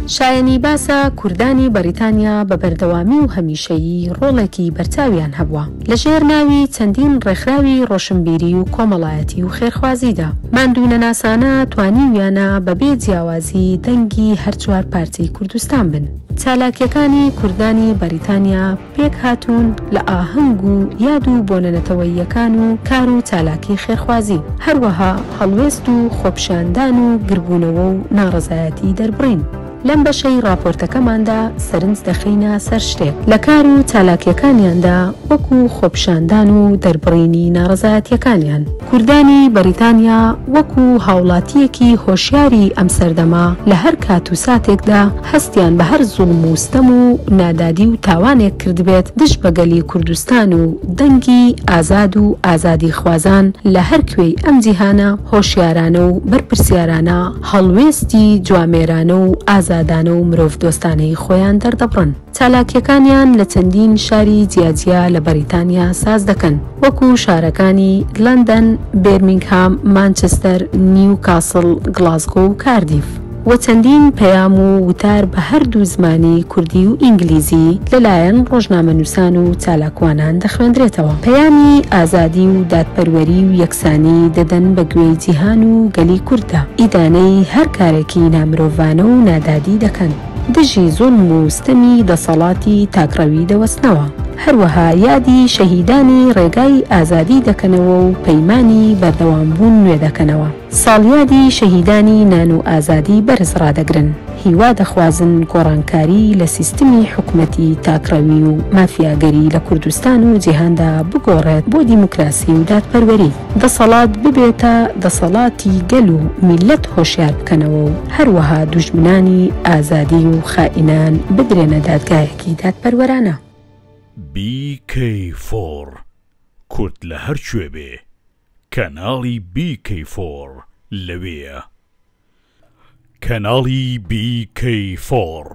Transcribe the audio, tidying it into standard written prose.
شایەنی باسە کوردانی بەریتانیا بە بەردەوامی و هەمیشەیی ڕۆڵێکی بەرچاویان هەبووە لەژێر ناوی چەندین ڕێکخراوی ڕۆشنبیری و کۆمەڵایەتی و خێرخوازیدا. ماندوونەناسانە توانیویانە بەبێ جیاوازی دەنگی هەر چوار پارچەی کوردستان بن. چالاکیەکانی کوردانی بەریتانیا پێک هاتوون لە ئاهەنگ و یاد و بۆنەنەتەوەییەکان و کار و چالاکی خێرخوازی، هەروەها هەڵوێست و خۆپشاندان و گربوونەوە و ناڕەزایەتی دەربڕین. لەم بەشەی راپۆرتەکەماندا سەرنج دەخینە سەر شتێک لە کار و چالاکیەکانیاندا وەکو خۆپشاندان و دەربڕینی ناڕەزایەتیەکانیان. کوردانی بەریتانیا وەکو هاوڵاتیەکی هۆشیاری ئەم سەردەما لە هەر کات و ساتێکدا هەستیان بە هەر زوڵم و ستەم و نادادی و تاوانێک کردبێت دژ بەگەلی کوردستان و دەنگی ئازاد و ئازادی خوازان لە هەر کوێی ئەم جیهانە هۆشیارانە و بەرپرسیارانە هەڵوێستی جوامێرانە و ئازادانە و مرۆڤ دۆستانەی خۆیان دەردەبڕن. چالاکیەکانیان لە چەندین شاری جیاجیا لە بەریتانیا ساز دەکەن، وەکو شارەکانی لەندەن، بێرمینگهام، مانچستەر، نیوکاسڵ، گڵاسگۆ و کاردیف و چەندین پەیام و وتار بە هەردوو زمانی کوردی و ئینگلیزی لەلایەن ڕۆژنامەنووسان و چالاکوانان دەخوێندرێتەوە. پەیامی ئازادی و دادپەروەری و یەکسانی دەدەن بە گوێی جیهان و گەلی کوردە. ئیدانەی هەر کارێکی نامرۆڤانە و نادادی دەکەن، دژی زوڵم و ستەمی دەسەڵاتی تاکڕەوی دەوەستنەوە. هەروەها یادی شەهیدانی ڕێگای ئازادی دەکەنەوە و پەیمانی بەردەوامبوون نوێ دەکەنەوە. ساڵیادی شەهیدانی نان و ئازادی بەرز ڕادەگرن. هیوا دەخوازن گۆڕانکاری لە سیستمی حکومەتی تاکڕەوی و مافیاگەری لە کوردستان و جیهاندا بگۆڕێت بۆ دیموکراسی و دادپەروەری. دەسەڵات ببێتە دەسەڵاتی گەل و میلەت هۆشیار بکەنەوە و هەروەها دوژمنانی ئازادی و خائینان بدرێنە دادگایەکی دادپەروەرانە. BK4 کورد لە هەر کوێ بێ کەناڵی BK4 لەوێیە. کەناڵی BK4